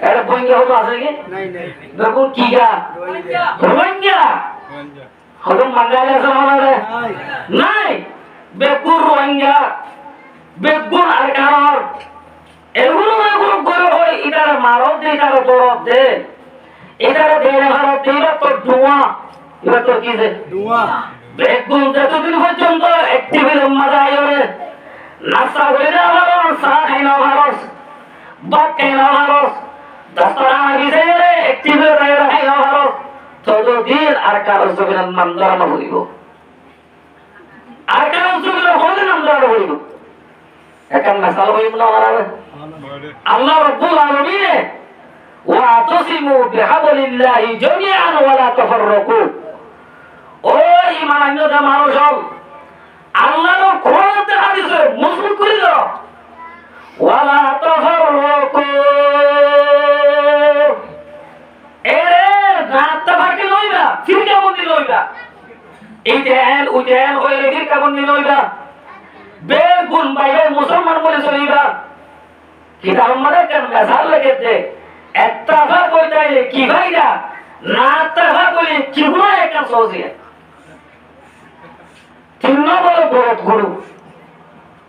এর বঙ্গা হতো আছে কি দেখুন কি গা রোহিঙ্গা হতো বাঙালি আছে আমাদের নাই বেকুর রোহিঙ্গা বেকুর আর কারণ এগুলো করে হয় এটার মারত দে এটার বরফ দে এটার দেড় ভারত দে এবার তো ধোঁয়া এবার তো কি যে ধোঁয়া বেগুন যতদিন পর্যন্ত একটি মজা আইরে নাস্তা করে না ভালো চা খাই না ভালো ভাত খাই না ভালো দস্তরা গিয়ে একটি খাই না ভালো ততদিন আর কারো জমির নাম ধরানো হইব আর কারো জমির হলে নাম ধরানো হইব এখন মেসাল হইব না আল্লাহ রাব্বুল আলামিন ওয়াতাসিমু বিহাবলিল্লাহি জামিআন ওয়া লা তাফাররাকু ও ঈমানদার মানুষ আল্লাহর কোরআন হাদিসে মজবুত করে দাও ওয়া লা তাফাররাকু এরে রাত ভাগে লইবা ফিরকা বন্দি লইবা এই দেন ওই দেন হইলে ফিরকা বন্দি লইবা বেগুন বাইরে মুসলমান বলে চলিবা কিতাব মধ্যে কেন মেসাল লেগেছে এত্তাফা কইতাইলে কি ভাইরা না তাফা কইলে কি গুলো একটা সহজে তিন নম্বর বলদ গরু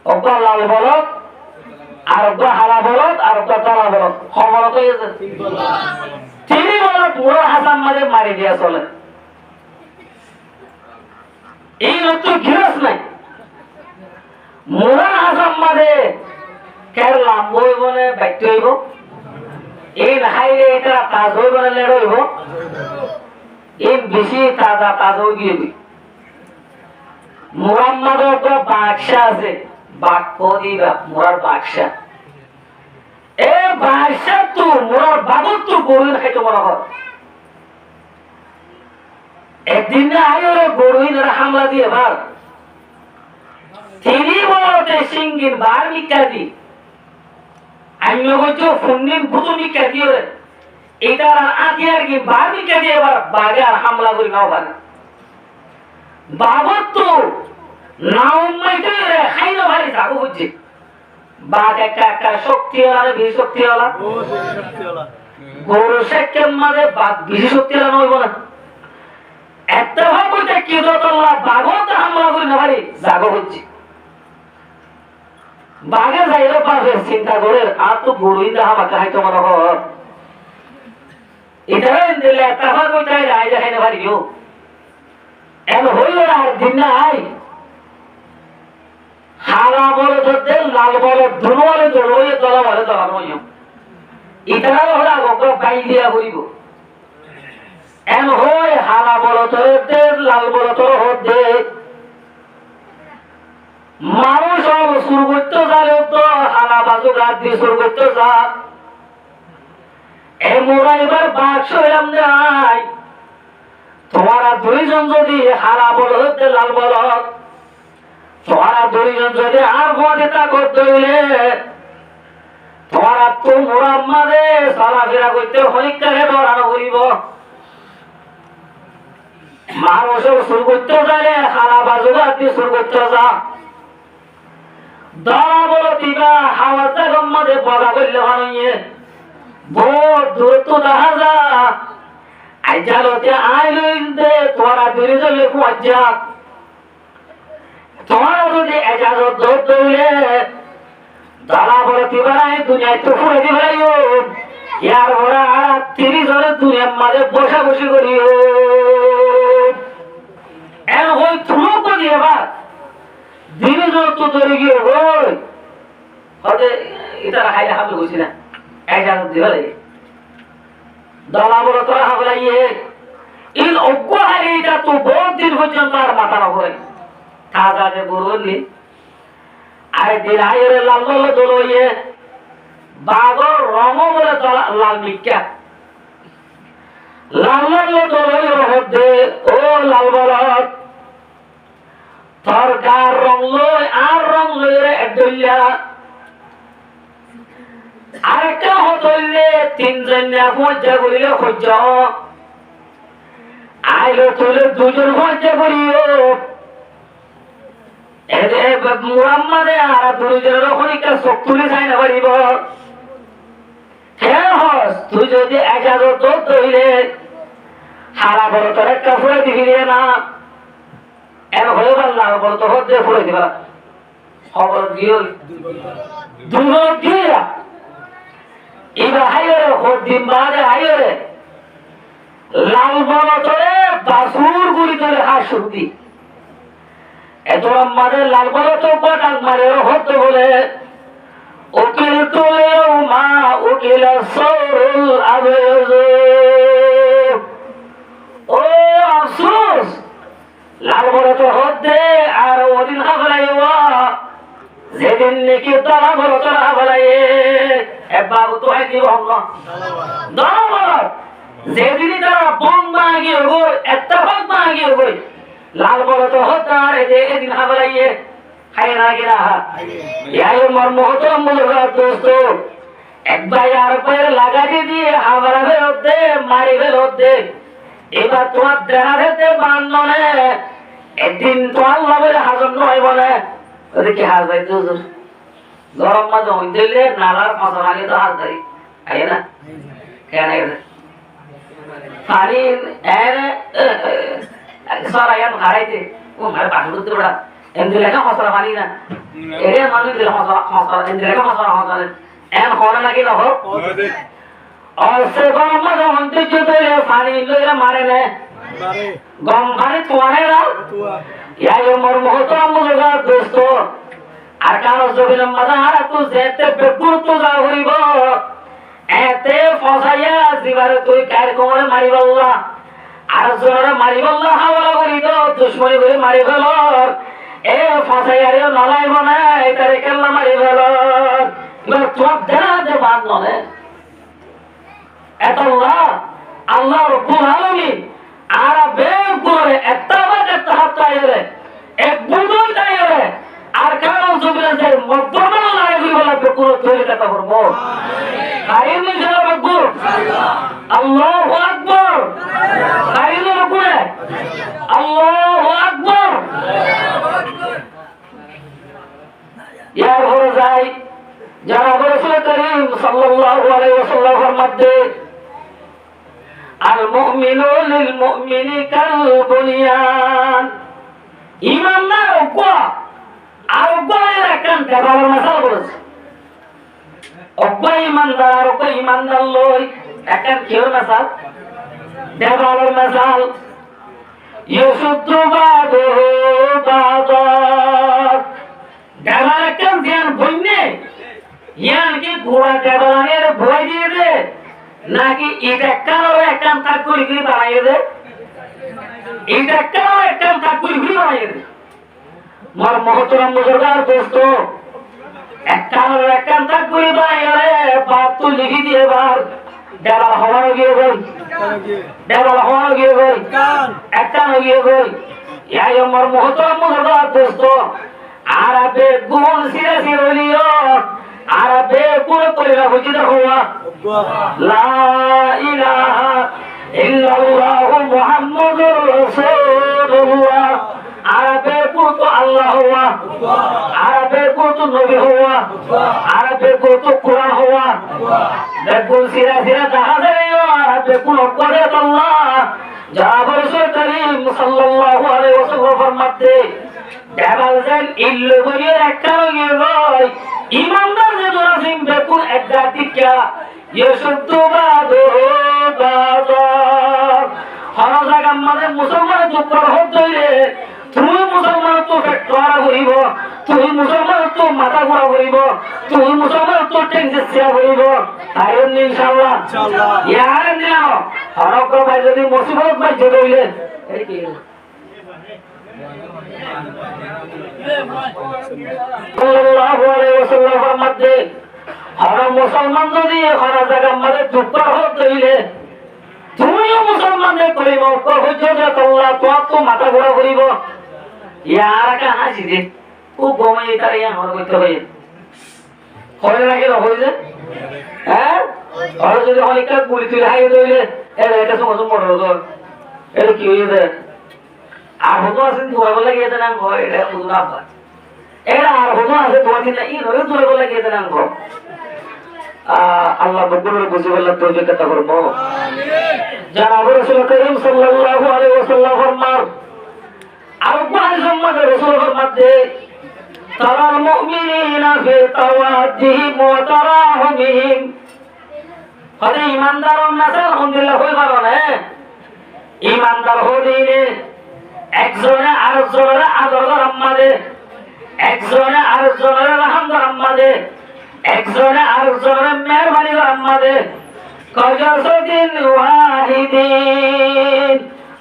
ওটা লাল বলদ আর ওটা হারা বলদ আর ওটা তালা বলদ খবরত হয়েছে তিনি বলদ পুরো হাসান মাঝে মারি দিয়া চলে এই নতুন ঘিরস নাই মোরা হাসান মাঝে কেরলা বই বলে ব্যক্তি হইব এই হাইলে এটা তাজ হই বলে লেড় হইব এই বেশি তাজা তাজ হয়ে গিয়ে মুহাম্মাদের একটা বাদশা আছে বাক্য দিবা মোরার বাদশা এ বাদশা তো মোরার বাবুর তো গরুর খাইতে মনে হয় একদিন না আইরে গরুইনের হামলা দিয়ে বার তিনি বলতে সিঙ্গিন বার মিকা দি আমি হইছো ফন্দিন ভূত মিকা দিয়ে এটা আগে আর কি বার মিকা দিয়ে এবার বাগে আর হামলা করি নাও পারে বাবর তো নাউমাইতে রে খাইলো ভারী যাবো বুঝছি বাঘ একটা শক্তিওয়ালা বেশি শক্তিওয়ালা গরু শেখের মাঝে বাঘ বেশি শক্তিওয়ালা নইব না একটা ভাব বলতে কি দোতলা বাঘও তো হামলা করি না ভারী যাবো বুঝছি বাঘে যাইলে পারবে চিন্তা করে আর তো গরুই না আমাকে হাইতো মনে কর এটা দিলে একটা ভাব বলতে রায় দেখাই না ভারী এম হইল আর দিন নাই হারা বলে ধরতে লাল বলে ধুনওয়ালে ধরোয়ে দলা বলে দলা নয় ইতারা হলা গগ্র পাই দিয়া করিব এম হই হারা বলে ধরতে লাল বলে ধর হতে মানুষ সব শুরু করতে যাবে তো হারা বাজু গাছ দিয়ে শুরু করতে যা এ মোরা এবার বাক্স হইলাম নাই তোমারা দুইজন যদি হারা বলদ লাল বলদ তোমারা দুইজন যদি আর বদিতা করতে হইলে তোমারা তো মোরাম্মাদে চলাফেরা করতে হরিকারে ধরানো করিব মানুষের শুরু করতে যাইলে হারা বাজুগার দিয়ে শুরু করতে যা দরা বলো দিবা হাওয়াতে গম্মাদে বগা করলে ভালোইয়ে বহুত দূরত্ব দেখা যা আইজালতে আইলইন্দে তোরা দুইজনে পয়জা তোরা যদি এজাজত দৌড়লে দালা বলে দিবাই দুনিয়ায় তো ফুরে দিবাইও ইয়ার ওরা 30 জনের দুনিয়ার মাঝে বসা বসি করিও এর হই তুলো করি এবার দিনে যত ধরে গিয়ে হই হতে এটা হাইলে হামলে হইছে না এজাজত দিবাই দলা বড় তোরা হাবলাইয়ে এই অজ্ঞ হারিটা তো বহুত দিন পর্যন্ত আর মাথা না হয় তাজা যে গরুলি আর দিন হাইরে লাল বলে দলইয়ে বাগর রঙ বলে লাল মিক্কা লাল বলে দলই হতে ও লাল বলদ তোর গার রং লই আর রং লই রে একদলিয়া আরেকটা হতইলে তিনজন পয়জা করিলে সহ্য আইলো তুলে দুজন পয়জা করিও এদে মুহাম্মাদে আর দুজনের খনিকা শক্তি চাই না পারিব হে হস তুই যদি এজাজত দইলে হারা বড় তোর একটা ফুলে দিবি না এর হয়ে পারলাম বড় তো হতে ফুলে দিবা খবর দিও দুটো দিয়া এবার হাইরে হোক দিন বাদে হাইরে লাল বড় তোরে বাসুর গুলি তোরে হাসুতি এত মারে লাল বড় তো পটাক মারে হতে বলে উকিল তুলেও মা উকিল সৌরুল আবেজ ও আফসোস লাল বড় তো হতে আর ওদিন হাবলাইওয়া যেদিন নাকি তারা বড় তারা হাবলাইয়ে এ বাবু তো হয় দিব দরবার যেদিনই তারা বম মাগিয়ে গই একটা ভাগ মাগিয়ে গই লাল বড় তো হতে আর এদিন হাবলাইয়ে খাই না গিরা ইয়াই মর্ম হতো মুজরাত দোস্ত একবার আর পরে লাগাতে দিয়ে হাবলা ফেরতে মারি ফেরতে এবার তোমার দেখা যেতে বান্ধনে একদিন তো আল্লাহ বলে হাজম নয় বলে ওদেরকে হাজ যাইতে হুজুর গরম মাঝে হইন দিলে নালার ফসল আগে তো হাজ ধরি আই না কেন পানি এর সরাইয়ান হারাইতে ও মারে পানি করতে বড়া এমনি লেখা ফসল পানি না এরে মানুষ দিলে ফসল এমনি লেখা ফসল ফসল এম হরে নাকি লহ और से गरम माঝে হইতে যদি পানি লইরা মারে না গরম পানি তোয়ারে না ইয়াই মোর মহতরম মুজরাত দোস্ত আর কারো জবিন মাদার তো যেতে বেকুর তো যা হইব এতে ফসাইয়া জিবারে তুই কার কোমরে মারি বল্লা আর জোরে মারি বল্লা হাওলা করি তো দুশমনি করে মারি ফেল এ ফসাইয়া রে নালাই বনে এটারে কেল্লা মারি ফেল এবার তোর দেনা দে বাদ নলে এত আল্লাহ রব্বুল আলামিন আর বেগুরে একটা বাদ একটা হাত তাইরে এক বুদুল তাইরে আর কারো জবিরা যে মধ্যমা লাগি বলা বেকুর তৈরি কথা করব কারিম নিজার বেকুর আল্লাহু আকবার কারিম বেকুর আল্লাহু আকবার ইয়া হরে যাই যারা রাসূল করিম সাল্লাল্লাহু আলাইহি ওয়াসাল্লামের মধ্যে আল মুমিনু লিল মুমিনি কাল বুনিয়ান ঈমানদার ওকো আর ওকোয়ের একখান দেবালের মাসাল বলেছে ওকো ঈমানদার আর ওকো ঈমানদার লই একখান কিওর মাসাল দেবালের মাসাল ইউসুদ্দু বাদু বাদাত দেবাল একখান ধ্যান বইনে ইয়ান কি ঘোড়া দেবালের ভয় দিয়ে দে নাকি এটা কারো একখান তাক করে গিয়ে বাড়াইয়ে দে এটা কারো একখান তাক করে গিয়ে বাড়াইয়ে দে মোর মহতরম মুজরাত দোস্ত একখান তাক করে বাড়াইয়ে রে বাপ তো লিখি দিয়ে বার দেবাল হওয়ানো গিয়ে গই দেবাল হওয়ানো গিয়ে গই একখান গিয়ে গই ইয়াই মোর মহতরম মুজরাত দোস্ত আর আপে গুণ সিরা সিরলিও আর আপে কোন কইরা বুঝিতে হওয়া লা ইলাহা ইল্লাল্লাহু মুহাম্মাদুর রাসূলুল্লাহ আরবে কত আল্লাহ হওয়া আরবে কত নবী হওয়া আরবে কত কোরআন হওয়া দেখুন সিরা সিরা দেখা যায় আরবে কোন করে আল্লাহ যারা রাসূল করিম সাল্লাল্লাহু আলাইহি ওয়াসাল্লামের মধ্যে দেবালজন ইল্লু বলিয়ে একটা গিয়ে গয় ইমানদার যে দরাসিম বেকুন একটা টিকা ইউসুদ্দু বাদু বাদাত হর জায়গা আমাদের মুসলমান যুক্ত হতে তুমি মুসলমান তো ফেটরা করিব তুমি মুসলমান তো মাথা ঘোরা করিব তুমি মুসলমান তো টেনশন করিব তাই ইনশাআল্লাহ ইয়ার দিলাম হরক ভাই যদি মুসিবত ভাই জড়ইলে এই কি সাল্লাল্লাহু আলাইহি ওয়াসাল্লামের মধ্যে আর মুসলমান যদি হর জায়গা আমাদের যুক্ত হতে তুমিও মুসলমানদের করিব হুজুরত আল্লাহ তো মাথা ঘোরা করিব ইয়ার কা হাসি দে ও গমাই তারে আমার কইতে হয় হয় না কি হয় যে হ্যাঁ আর যদি অনেক গুলি তুই হাই দইলে এটা সমস্ত মোটর দর এটা কি হইছে আর হতো আছে তোমার বলে গিয়েছে না ঘর এটা বুঝুন আপনার এটা আর হতো আছে তোমার দিন ই ধরে তোর বলে গিয়েছে না ঘর আল্লাহ বকুলের বুঝে বললাম তৌফিক আতা করবো জানাব রাসূল করিম সাল্লাল্লাহু আলাইহি ওয়াসাল্লাম ফরমান আরবান সম্মাদ রাসূল ফরমাতে তারাল মুমিনিনা ফি তাওয়াজ্জিহিম ওয়া তারাহুমিহিম হরে ইমানদার নাসর আলহামদুলিল্লাহ হই পারনে ইমানদার হদিনে একজনে আরেকজনের আদর রাম্মাদে একজনে আরেকজনের রহমত রাম্মাদে একজনে আরেকজনের মেহরবানি রাম্মাদে কয়জদিন ওয়াহিদিন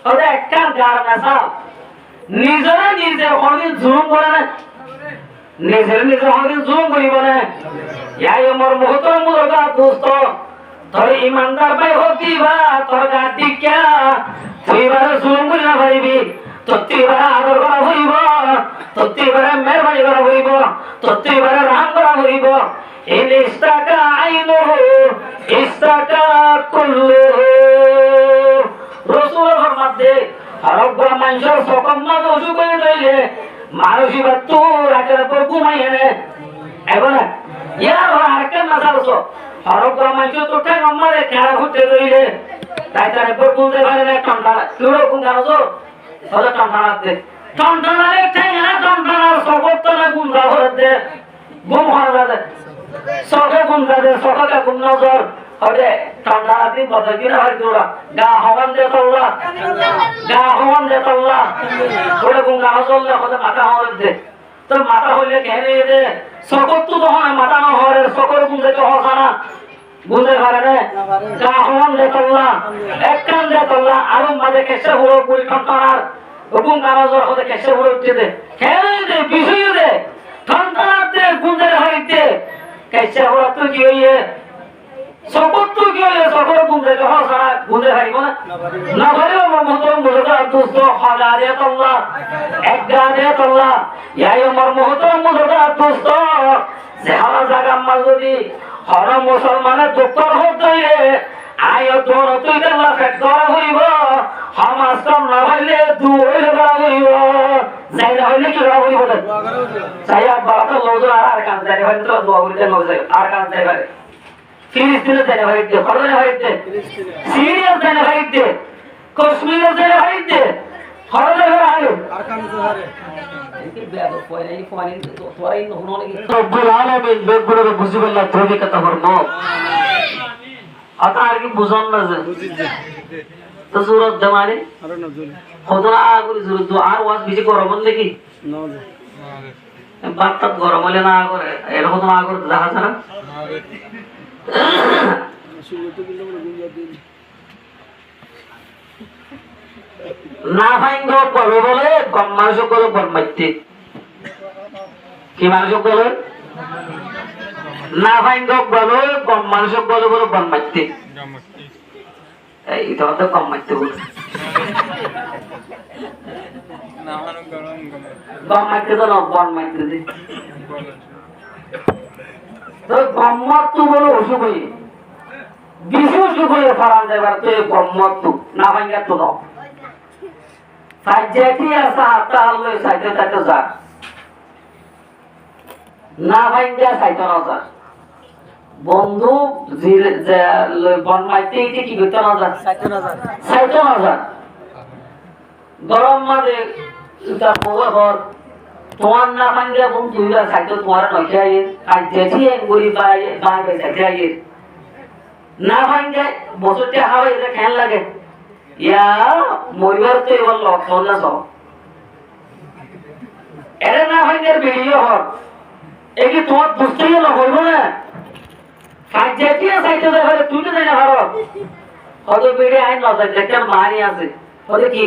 ওরে একটা গার নাসা নিজরে নিজে হদিন জুলুম করে না নিজের নিজে হদিন জুলুম করিব না ইয়াই মোর মুহতরম মুরগা দোস্ত তোর ইমানদার ভাই হতিবা তোর গাটি কে তুই বারে জুলুম করি না পারিবি তুই বারে আদর করা হইব তুই বারে মেহরবানি করা হইব তুই বারে রাম করা হইব ইন ইস্তাকা আইনুহু ইস্তাকা কুল্লুহু রাসূল ফরমাতে আরবরা মানুষের সকম না দোষু করে দিলে মানুষই বা তোর আকার পর ঘুমাই এনে এখন ইয়ার আরেকটা মাসালছো আরবরা মানুষ তো ঠেক আমারে খেলা ঘুরতে দিলে তাই তার পর বলতে পারে না টন্টা তুইও কোন জানো ওটা টন্টানাতে টন্টানারে ঠেঙ্গা টন্টানার সকত না গুন্ডা হতে গুম হরাদে সকে গুন্ডাদে সকে গুম নজর ওরে টন্টানাতে বদগিরা হয় তোরা গা হওয়ান দে তোল্লা গা হওয়ান দে তোল্লা ওরে গুম গা চললে ওটা মাথা হওয়ার তোর মাথা হইলে কেনে দে সকত তো হয় মাথা না হরে সকর গুন্দে তো হসানা গুন্দে পারে রে গা হওয়ান দে তোল্লা এক কান দে তোল্লা আরো মাঝে কেসে হলো পুরি টন্টানার হুকুম কাগজের হতে কেসে হলো উঠতে দে কেনে দে বিষয় দে টন্টানাতে গুন্দে হইতে কেসে হলো তো কি হইয়ে সকত তো কি হইয়ে সকর গুন্দে তো হসানা গুন্দে হারিব না পারিব মোহতরম মুরগা দোস্ত হাজারিয়াত আল্লাহ এক গারিয়াত আল্লাহ ইয়াই আমার মোহতরম মুরগা দোস্ত যারা জায়গা মাঝদি হর মুসলমানের দুঃখর হতে আয় তোর তুই গেলা ফেট করা হইব সমাজ কম না হইলে দুই করা হইব যাই না হইলে কি করা হইব চাই বাবা লোকজন আর কান যাই হইলে তো দোয়া করিতে নয় আর কান যাই পারে ফিলিস্তিনে যাই হইতে হরদে হইতে সিরিয়া যাই হইতে কাশ্মীরে যাই হইতে হরদে হইতে আর কান যাই রব্বুল আলামিন বেগুলোর বুঝিবেলা তৌফিক আতা ফরমো আতা আর কি বুঝন না যে তো জুরত দেমারে আর না জুল খোদা আগুরি জুরত আর ওয়াজ বিজি গরম নাকি না বাতত গরম হলে না করে এরকম না করে দেখা যায় না না ভাঙ্গ পড়বে বলে কম মানুষ করে বরমাইতে কি মানুষ বলে না ভাঙ্গ বলে কম মানুষ বলে বলে বরমাইতে এই তো কম মাইতে বলে কম মাইতে তো না বরমাইতে দে তো গম্মত তো বলে অসুখ হয়ে বেশি অসুখ হয়ে ফারান যাবার তো গম্মত তো না ভাঙ্গা তো দাও সাইজেটি আসা হাতটা আলো সাইতে সাইতে যা না ভাঙ্গা সাইতে না যা বন্ধু বনমাইতে এটি কি করতে না যা সাইতে না যা গরম মাঝে তার বউয়া ঘর তোমার না ভাঙ্গা বন্ধু সাইতে তোমার নয় আইয়ে আর যেটি গরিব বাইরে সাইতে আইয়ে না ভাঙ্গা বছরটি হাওয়া এটা খেয়াল লাগে ইয়া মরিবার তো এবার লক্ষণ না সব এরে না ভাঙ্গের ভিডিও হর একি তোমার বুঝতে গেল হইব না যেটিয়া সাইতে যাবে তুই তো যাই না ভালো হয়তো বেড়ে আইন লজাই দেখতে মারি আছে হয়তো কি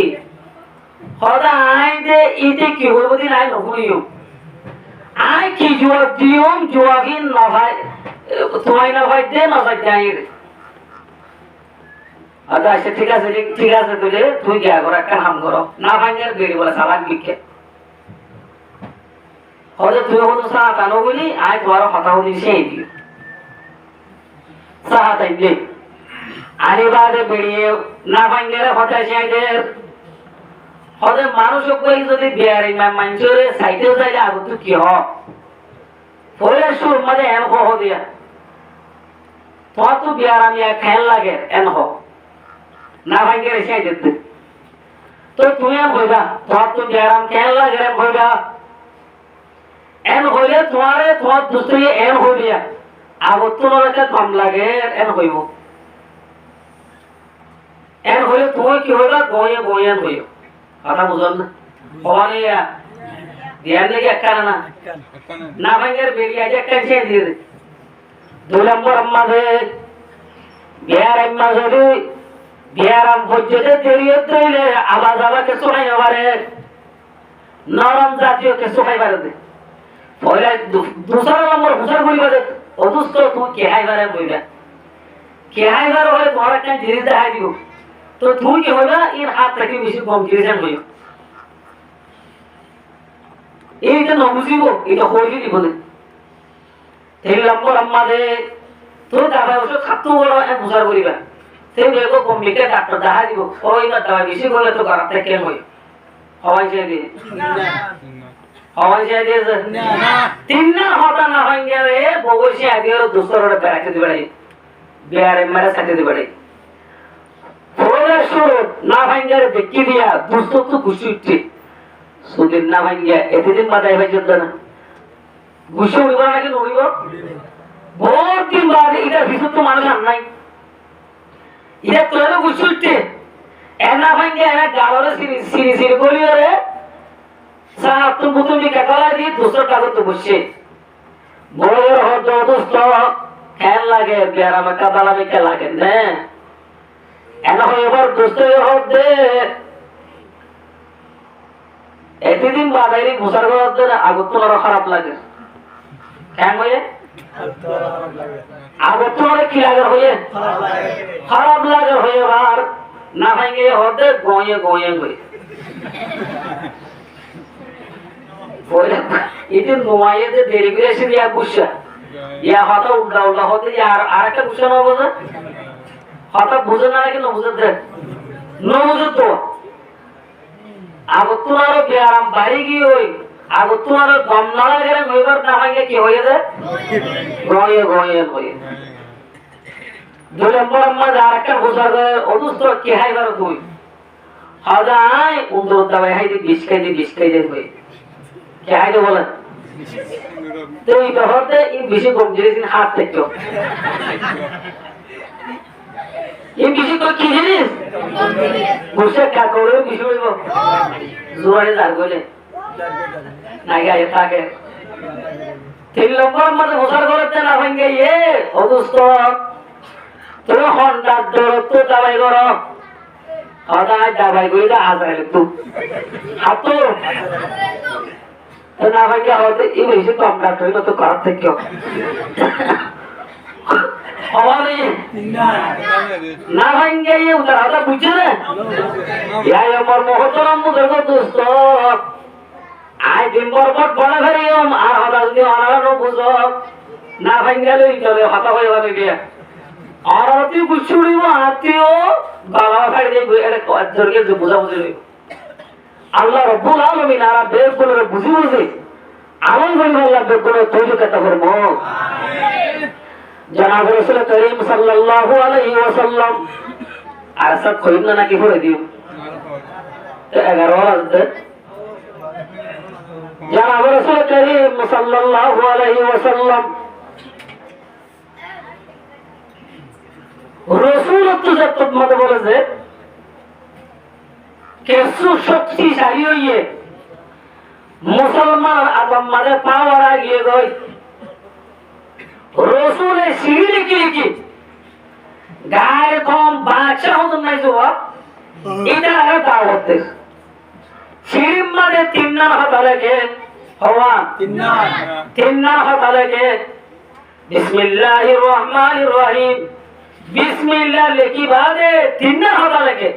হয়তো আইন দে ইতে কি হইব দিন আইন নহুইও আই কি জোয়া দিওম জোয়াগিন না ভাই তোমায় না ভাই দে না ভাই যাই আচ্ছা ঠিক আছে তুলে তুই গিয়া করো একটা নাম করো না ভাঙ্গের বেড়ে বলে সালাক বিক্ষে হয়তো তুই হতো সাহা টানো বলি আয় তোমার কথা বলি সেই দিও সাহা তাইলে আরে বাদে বেরিয়ে না ভাঙ্গের কথা সেই হয়তো মানুষ কই যদি বিয়ারি মানুষের সাইটেও যাইলে আগত কি হ পরে সুর মাঝে এম কহ দিয়া তোমার তো বিয়ার আমি খেয়াল লাগে এন হোক না ভাঙ্গে রেখে যেতে তো তুমি হইবা তোমার তো বিয়ার আমি খেয়াল লাগে হইবা এন হইলে তোমার দুসরি এন হইলিয়া আগত তোমাকে কম লাগে এন হইব এন হইলে তুমি কি হইবা গয়ে গয়ে হইব কথা বুঝল না হওয়ালে ধ্যান লেগে একটা না ভাঙ্গের বেরিয়ে আছে একটা ছেড়ে দিয়ে দে 2 নম্বর আমাদের বিয়ার আম্মা যদি বিয়ার আম ভোজ্যতে দেরিয়ে দিলে আবার যাবাকে শোনাই পারে নরম জাতীয় কে শোনাই পারে পয়লা দুসরা নম্বর হুসার করিবা দে অদুস্ত তুই কে হাইবারে বইবা কে হাইবার হলে তোমার একটা জিনিস দেখাই দিব তো তুই কি হইবা এর হাত থেকে বেশি কম জিনিস হইব এইটা নবুঝিব এটা হইলি দিব না 3 নম্বর আমাদের তুই দাবা ওষুধ খাতো বড় এক হুসার করিবা সেই দেখো কমপ্লিটে ডাক্তার দেখা দিব ওইটা দাবা বেশি করলে তো ঘর থেকে কেন হই হওয়াই চাই দিয়ে হওয়াই চাই দিয়ে না 3 না হতা না হই গেলে বগসি আগে আর দুসরোড়ে বেড়াতে দিবাড়ি বিয়ারে মারা সাথে দিবাড়ি ওরে শুরু না ভাঙ্গারে দেখি দিয়া দুস্ত তো খুশি উঠছে সুদিন না ভাঙ্গা এতদিন বাদাই ভাই জন্য না খুশি হইব নাকি নড়িব বহুত দিন বাদে এটা ভিতর তো মানুষ আর নাই এটা তোরা খুশি উঠছে এনা ভাঙ্গে এনা গালরে সিরি সিরি গলি রে সারা তুমি তুমি কাকলা দিয়ে দুসর কাগজ তো বসে বড় হদ দোস্ত খেল লাগে বিয়ারা মে কাদালা মে কে লাগে না এনা এবার দোস্ত হদ দে এতদিন বাদাইরি ঘুষার গদ দে আগত তোমার খারাপ লাগে কেন হয়ে আগত তোমার কি লাগে হয়ে খারাপ লাগে হয়ে আর না ভাঙ্গে হদ গয়ে গয়ে গয়ে itu nuaya de derivation ya gusha ya hata ulda ulda hote ya araka gusha no boza hata bujana ki no bujade no bujato agotunaro biaram bari gi hoy agotunaro gomnala gere hoibar na hange ki hoye de goye goye hoye 2 নম্বর amma araka gusha ge odusto ki haibar tuই hada ai undur dabai haide 20 kg hoye क्या है तो बोला तो ये तो होते इन विषय को जिस दिन हाथ तक क्यों इन विषय को किसी गुस्से क्या करो विषय को जोड़े दार बोले नहीं क्या ये था के 3 নম্বর মধ্যে হোসার করতে না ভাঙ্গে ये ও দোস্ত তুমি হন্ডা দৌড় তো দাবাই করো হঠাৎ দাবাই কইরা আজাইলে তো হাতো না ভাঙ্গে হতে এই বেশি কম ডাক্তার হইলো তো করার থেকে হওয়ালে না ভাঙ্গে এই উদার হাতা বুঝছে না এই আমার মহতরম মুদর্গ দোস্ত আই দিনবর বট বড় ভেরিয়ম আর হতা যদি অনারানো বুঝো না ভাঙ্গেলে চলে হতা হয়ে যাবে বিয়া আর অতি গুছুড়িব আত্মীয় বাবা ভাই দেখবে এটা কয়েকজনকে বুঝা বুঝে লইব আল্লাহ রাব্বুল আলামিন আর বেগুলোর বুঝি বুঝি আমল করি আল্লাহ বেগুলো তৈরি করতে পারবো আমিন জনাব রাসূল করিম সাল্লাল্লাহু আলাইহি ওয়াসাল্লাম আর সব কইন না কি করে দিও 11 আজ জনাব রাসূল করিম সাল্লাল্লাহু আলাইহি ওয়াসাল্লাম রাসূলত যত মত বলেছে কেসু শক্তিশালী হইয়ে মুসলমান আদম মারে পাওয়ার আগিয়ে গই রসুলে সিঁড়ি লিখি গায়ে কম বাদশাহ হতুন নাই তো এটা আগে দাওয়াত দে সিঁড়ির মাঝে 3 নাম হাত লাগে হওয়া 3 নাম হাত লাগে বিসমিল্লাহির রহমানির রহিম বিসমিল্লাহ লিখি বাদে 3 নাম হাত লাগে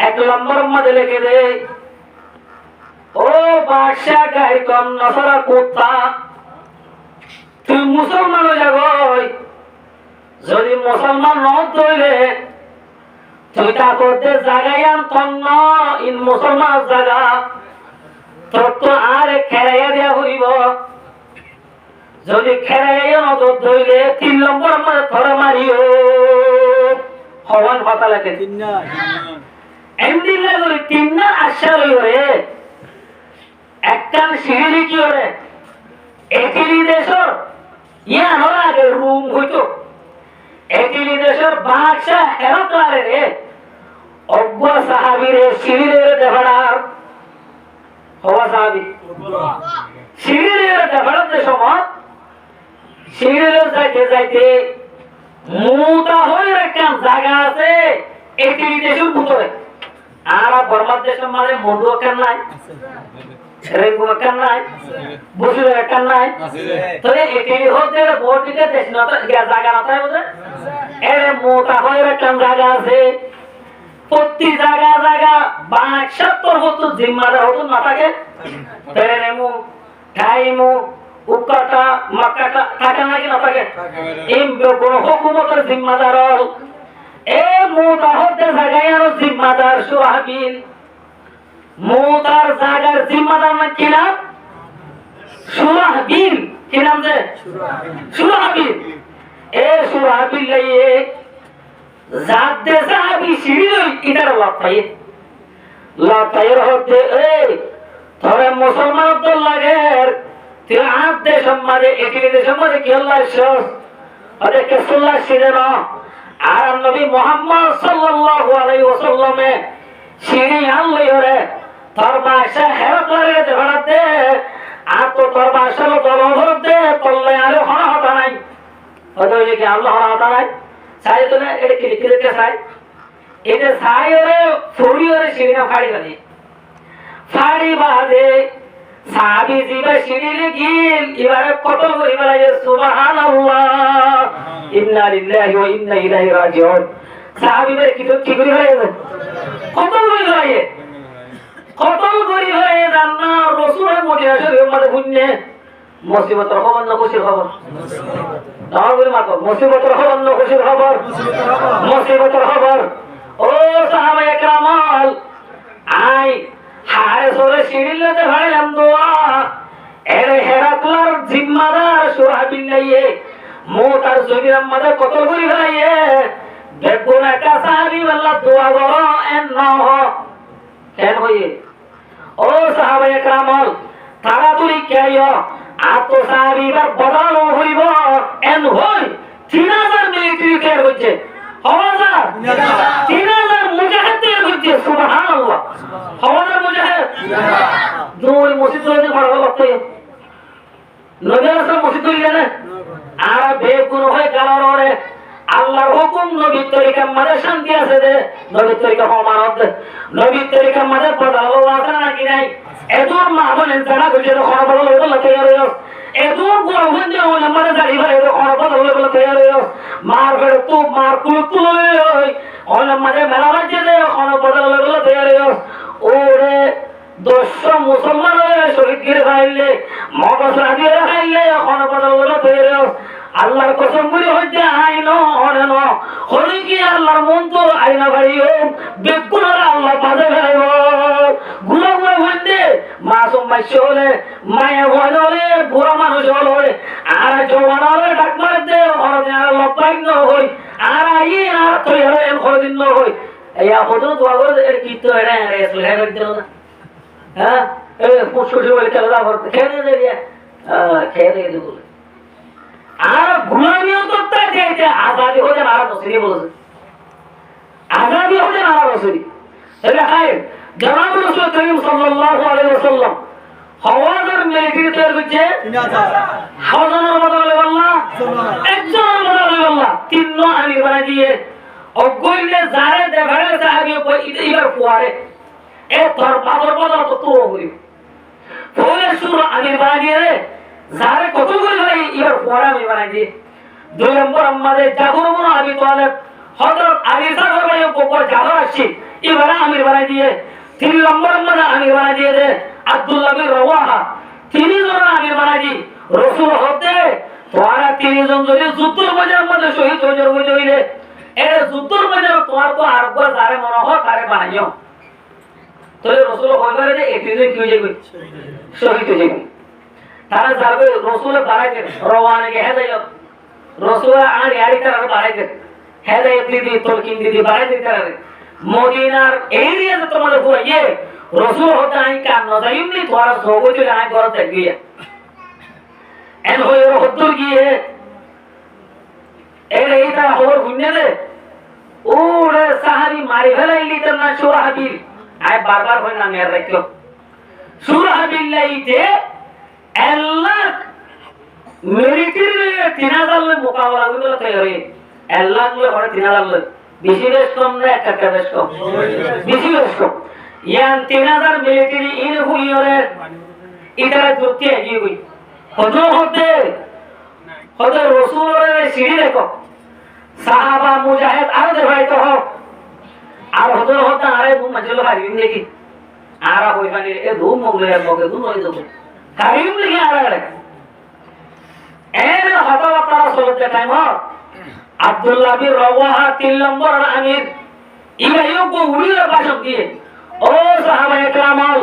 1 নম্বর মধ্যে লিখে দে ও বাদশাহ গায়ে কম নসরা কুত্তা তুই মুসলমান হয়ে যাবই যদি মুসলমান নয় তৈলে তুই তা করতে জাগাই আন্তন্ন ইন মুসলমান জাগা তোর তো আর খেলাইয়া দেওয়া হইব যদি খেয়ে নজর ধরলে 3 নম্বর আমরা ধরে মারিও হওয়ান কথা লাগে এমনি লাগলে 3 না আশা লইরে একখান সিঁড়ি কি করে এটিলি দেশর ইয়ানোর আগে রুম হইতো এটিলি দেশর বাদশাহ হেরক্লারে রে অজ্ঞ সাহাবীরে সিঁড়িরে দেখার হওয়া সাহাবী সিঁড়িরে দেখার যে সময় সিঁড়িরে যাইতে যাইতে মুতা হয়ে একখান জায়গা আছে এটিলি দেশের ভিতরে আর বর্মার দেশের মানে মন্ডু একখান নাই রেঙ্গু একখান নাই বসুর একখান নাই তবে এটিলি হতে বটিতে দেশ না জায়গা না তাই বুঝে এর মোটা হয়ে একখান জায়গা আছে প্রতি জায়গা জায়গা 72 জিম্মাদার হতো না থাকে তেরেমু টাইমু উকাটা মাকাটা থাকে নাকি না থাকে এই কোন হুকুমতের জিম্মাদার এ মোটা হতে জায়গায় আর জিম্মাদার সুহাবিল মোতার জায়গার জিম্মাদার না কি নাম সুহাবিল কি নাম যে সুহাবিল এ সুহাবিল লাইয়ে জাতে সাহাবী সিঁড়ি ইটার লাপাইয়ের হতে এই ধরে মুসলমান তো লাগে তুই আট দেশ সম্মানে এটি দেশ সম্মানে কি আল্লাহ শেষ আরে কেসুল্লাহ সিরে না আর নবী মুহাম্মদ সাল্লাল্লাহু আলাইহি ওয়াসাল্লামে সিঁড়ি আনলই রে তোর বাসা হেরক্লারে দেখাতে আর তো তোর বাসা দল ধরতে পল্লে আর হনা হতা নাই হয়তো কি আল্লাহ হনা হতা নাই চাই তো না এটা কি লিখে রেখে চাই এটা চাই ওরে ফুড়ি ওরে সিঁড়িটা ফাড়ি বাঁধে ফাড়ি বাঁধে সাহাবি জিবা সিঁড়ি লিখিল এবারে কতল করি বেলায় সুবহানাল্লাহ ইন্না লিল্লাহি ওয়া ইন্না ইলাইহি রাজিউন সাহাবি বের কি করি হয়ে গেছে কতল করি বেলায় কতল করি হয়ে জান্না রাসূলের মদিনা শরীফের মধ্যে শুননে মুসিবতের খবর না খুশির খবর দাওয়াগুলি মাত্র মুসিবতের খবর না খুশির খবর মুসিবতের খবর ও সাহাবায়ে কেরামাল আই হারে সরে সিঁড়িলেতে ভাড়াইলাম দোয়া এর হেরাক্লার জিম্মাদার সুহাবিল লাইয়ে মোতার জমিরাম মাদে কতল করি ভাইয়ে বেগুন একা সাহাবি আল্লাহ দোয়া করো এন না হ কেন হইয়ে ও সাহাবায়ে কেরামাল তাড়াতাড়ি কেয় আতো সাহাবিবার বদল হইব এন হই 3000 মিলিটারি কেয়ার হচ্ছে হাওয়াজার 3000 মুজাহিদ তৈরি হচ্ছে সুবহানাল্লাহ হাওয়াজার মুজাহিদ দুই মসজিদ তৈরি করা লাগতো নবী রাসূল মসজিদ তৈরি জানে আর বেগুন হয়ে গেলরে আল্লাহর হুকুম নবীর তরিকা মানে শান্তি আছে দে নবীর তরিকা মানত দে নবীর তরিকা মানে বদল আছে নাকি নাই এদুর মাহবুবের জানা বুঝে তো খবর বলে বলে তৈরি হইও এদুর গোলবন যে ওই মানে দাঁড়ি ভাই তো খবর বলে বলে তৈরি হইও মার ফের তু মার কুলু তুলে ওই ওই মানে মেলা বাজে দে খবর বলে বলে তৈরি হইও ওরে 200 মুসলমান শহীদ গিরে খাইলে মগজ রাজিয়ে খাইলে খবর বলে তৈরি হইও আল্লাহর কসম করে হইতে আইনো অনেন হলি কি আল্লাহর মন তো আইনা ভাইও বেকুনারা আল্লাহ পাশে ফেলাইব গুলা গুলা হইতে মাসুম মাইশ হলে মায়া ভয় হলে বুড়া মানুষ হলে আর জওয়ান হলে ডাক মারতে হরদিন আর লপাইন হই আর আই আর তুই হলে হরদিন হই এই আপদ দোয়া করে এর কি তো এটা রেস লেখা করে দিল না হ্যাঁ এই পুষ্কুটি বলে খেলা করতে খেলে দিয়ে খেলে দিয়ে বলে আর গুলামিও করতে চাইছে আজাদি হতে নারা নসরি বলেছে আজাদি হতে নারা নসরি এটা খায় জনাব রাসূল করিম সাল্লাল্লাহু আলাইহি ওয়াসাল্লাম হাওয়াজার মিলিটারি তৈরি করছে 3000 হাওয়াজার বদলে আল্লাহ একজন বদলে আল্লাহ তিন আমির বানাই দিয়ে অগইলে যারে দেখারে সাহাবী এবার কুয়ারে এ তোর বাবার বদল তো তো হই পরে সুর আমির বানাই দিয়ে যারে কত করে ভাই এবার পড়া আমি বানাই দি 2 নম্বর আমাদের জাফর ইবনে আবি তালেব হযরত আলী সাহেব ভাই উপর জাফর আসছে এবার আমির বানাই দিয়ে 3 নম্বর আমাদের আমির বানাই দিয়ে দে আব্দুল্লাহ বিন রাওয়াহা 3 জন আমির বানাই দি রাসূল হতে তোরা 3 জন যদি যুদ্ধের ময়দানের মধ্যে শহীদ হইলে এর যুদ্ধের ময়দানে তোমার তো আর গো যারে মনে হয় তারে বানাইও তাহলে রাসূল কইবারে যে 3 জন কি হয়ে যাবে শহীদ হয়ে যাবে তারা যাবে রসুল বাড়াইতে রওয়ানাকে হেদায়ত রসুল আর গাড়ি তারা বাড়াইতে হেদায়ত দিদি তলকিন দিদি বাড়াইতে তারা মদিনার এরিয়াতে তোমাদের ঘুরাইয়ে রসুল হতে আই কান নজাইমনি তোরা সগতি আই ঘর থাকিয়ে এন হয়ে হদ্দুর গিয়ে এর এই তারা খবর শুনলে ওরে সাহাবি মারি ফেলাইলি তার না সুরাহাবিল আই বারবার হই না মেয়ের রাখিও সুরাহাবিল লাইতে আল্লাহ মেরিটির 3000 মোকাবেলা হইলো তৈরি আল্লাহ গুলো করে 3000 বেশি বেশ কম না একটা বেশ কম বেশি বেশ কম ইয়ান 3000 মিলিটারি ইন হুইরে ইতারা যুক্তি এগিয়ে গই হতে রাসূলের সিঁড়ি দেখো সাহাবা মুজাহিদ আর দেখাইতো হোক আর হতে আরে দু মজল হারিম দেখি আর কইবানি এ দু মগলে মগে দু নই দেব হারিম দেখি আর এর হতাবাতা রাসূলের টাইম আব্দুল্লাহ বিন রাওয়াহা 3 নম্বর আমির ইবাইও গো উড়িয়ে ভাষণ দিয়ে ও সাহাবায়ে কেরামাল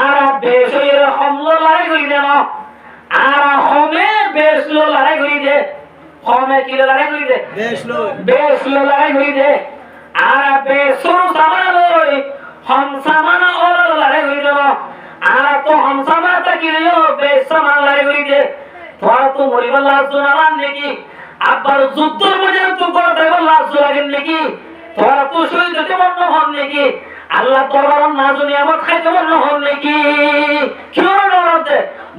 আর বেশয়ের হামলা লড়াই করি দেন আর হমে বেশলো লড়াই করি দে হমে কি লড়াই করি দে বেশলো লড়াই করি দে আর বেশরু সামান লই হম সামান ওর লড়াই করি দেন আর তো হম সামান তা কি লিও বেশ সামান লড়াই করি দে তোরা তো মরিবার লাজ জোনালান নাকি আবার যুদ্ধের মধ্যে তো করে দেব লাজ জোনালেন নাকি তোরা তো শহীদ হতে মন হন নাকি আল্লাহ দরবার না জানি আমার খাইতে মন হন নাকি কেউ ডরতে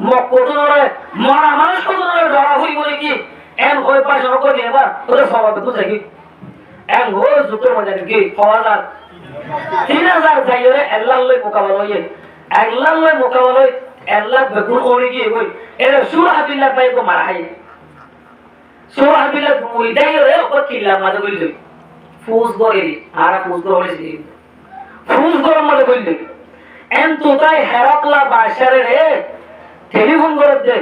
মক্কদরে মরা মানুষ কদরে ডরা হই বলে কি এন হই পাশে করে এবার ওরে সবাই তো থাকি এন হই যুদ্ধের মধ্যে কি ফওয়াজাত 3000 যাইরে আল্লাহ লই মোকাবেলা হই আল্লাহ লই মোকাবেলা হই আল্লাহ বেগুন ওরে কি হই এর সুরাহাবিল্লাহ ভাই কো মারা হাই সুরাহাবিল্লাহ মুই দাইরে ও কিল্লা মাঝে বলি ফুস গরে আর ফুস গরে বলেছি ফুস গরম মাঝে বলি এন তো তাই হেরাকলা বাশারে রে টেলিফোন করে দে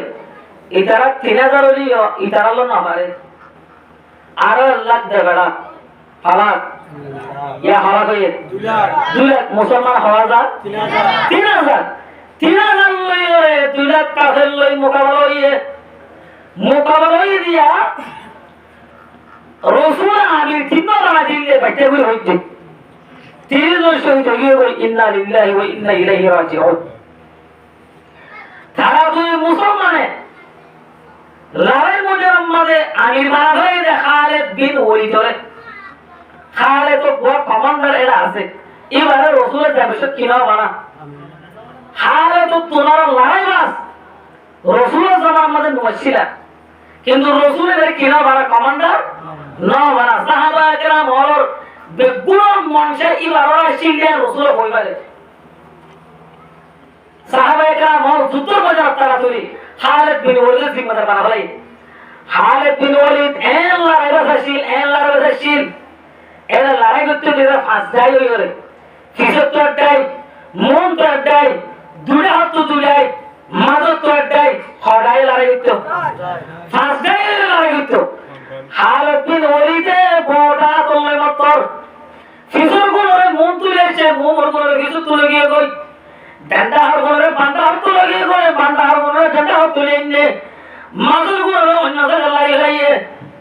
ইতারা 3000 হলি ইতারা লো না পারে আর লাখ দে বেড়া হালাক ইয়া হালাক হয়ে 2 লাখ মুসলমান হওয়া যা 3000 লই রে 2 লাখ কাফের লই মোকাবেলা হইয়ে দিয়া রাসূল আগে তিন লড়া দিলে বাইতে হই হইছে 30 শহীদ হয়ে গই ইন্না লিল্লাহি ওয়া ইন্না ইলাইহি রাজিউন তারা দুই মুসলমানে লড়াই মধ্যে আমির বানা হয়ে দে খালিদ বিন ওয়ালিদ ধরে খালিদ তো বড় কমান্ডার এরা আছে এবারে রাসূলের ভবিষ্যৎ কি না বানা খালিদ তো তোনার লড়াই বাস রাসূলের জামানার মধ্যে মুশকিলা কিন্তু রাসূলের কি না বানা কমান্ডার না বানা সাহাবায়ে কেরাম ওর বেগুন মানুষের ইবাররা শিলে রাসূল কইবারে সাহাবায়ে কেরাম ওর যুদ্ধের বাজার তারা তৈরি খালিদ বিন ওয়ালিদ জিম্মাদার বানালাই খালিদ বিন ওয়ালিদ এন লড়াই বাসিল এরা লড়াই করতে দিরা ফাঁস যায় হইরে ফিসত তো ডাই মন তো ডাই দুড়া হাত তো দুলাই মাদত তো ডাই খড়াই লড়াই করতে ফাঁস যায় লড়াই করতে খালিদ বিন ওয়ালিদে বড়া তোলে মতর ফিসর গুলোরে মন তুলেছে মোমর গুলোরে কিছু তুলে গিয়ে কই ডান্ডা হার গুলোরে বান্ডা হাত তুলে গিয়ে কই বান্ডা হার গুলোরে ডান্ডা হাত তুলে এনে মাদুর গুলোরে অন্য জায়গায় লাইয়ে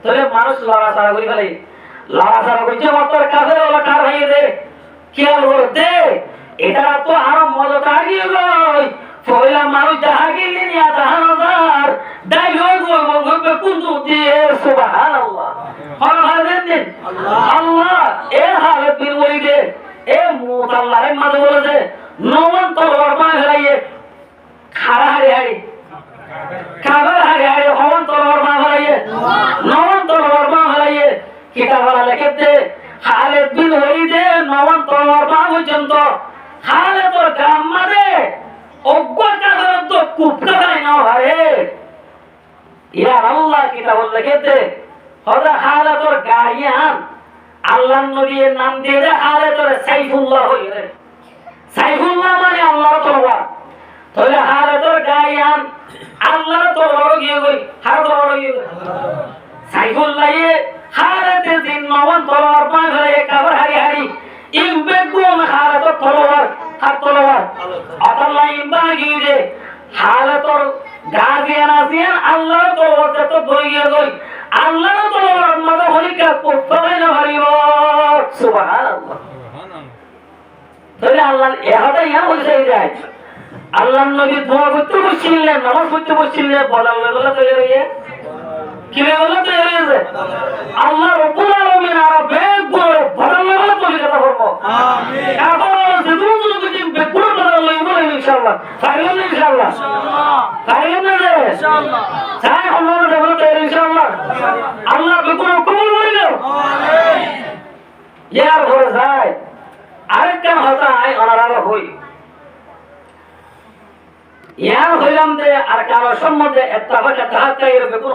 তোরে মানুষ লড়া সারা করি ফেলে লড়া সারা কইছে মতর কাফের ওলা কার হইয়ে দে খেয়াল করতে এটা তো আরো মজা তাগিয়ে গই পয়লা মানুষ যাহা গিলি নিয়া তাহার ডাইলগ গো কুন্তু দিয়ে সুবহানাল্লাহ হালেন আল্লাহ এ হালে বীর ওইদে এ মুতাল্লাহে মাঝে বলেছে নমন তলোয়ার মা হলাইয়ে খাড়া হারি কাবার হারি হমন তলোয়ার মা হলাইয়ে নমন তলোয়ার মা হলাইয়ে কিতাবলা লিখতে খালিদ বিন ওয়ালিদে নমন তলোয়ার মা পর্যন্ত খালিদর গ্রাম মাঝে অজ্ঞতার তো কুপটা নাই না ভাই ইয়া আল্লাহ কিতাবল লিখতে হযরত খালিদর গায়ান আল্লাহর নবীর নাম দিয়ে খালিদর সাইফুল্লাহ হইরে সাইফুল্লাহ মানে আল্লাহর তলোয়ার তাহলে খালিদর গায়ান আল্লাহর তলোয়ার গিয়ে গই হার তলোয়ার গিয়ে সাইফুল্লাহ খালিদের দিন নবন তলোয়ার পায় ধরে কাবার হারি ইমবে কোন খালিদর তলোয়ার হাত তলোয়ার আল্লাহ ইমবা গিয়ে হালাতর গাজিয়ান আসিয়ান আল্লাহ তো যত দইয়ে দই আল্লাহ তো মাদা হলিকা কোফারে না হারিব সুবহানাল্লাহ তাহলে আল্লাহ এহাটা ইয়া বলছে যায় আল্লাহ নবী দোয়া করতে বসছিলেন নামাজ পড়তে বসছিলেন বলার লাগলো তো এর কি বলে তো এর আল্লাহ রব্বুল আলামিন আর বেগ বড় বলার লাগলো তো কথা বলবো আমিন এখন যেদুন যদি বেকুর বলার লাগলো ইনশাআল্লাহ ফাইনাল ইনশাআল্লাহ ফাইনাল ইনশাআল্লাহ তাই আমরা দেবো তো ইনশাআল্লাহ আল্লাহ বেকুর কবুল করিল আমিন ইয়ার হয়ে যায় আরেকটা কথা আই অনারা হই ইয়ার হইলাম যে আর কারো সম্বন্ধে একটা কথা তাহাতে বেকুর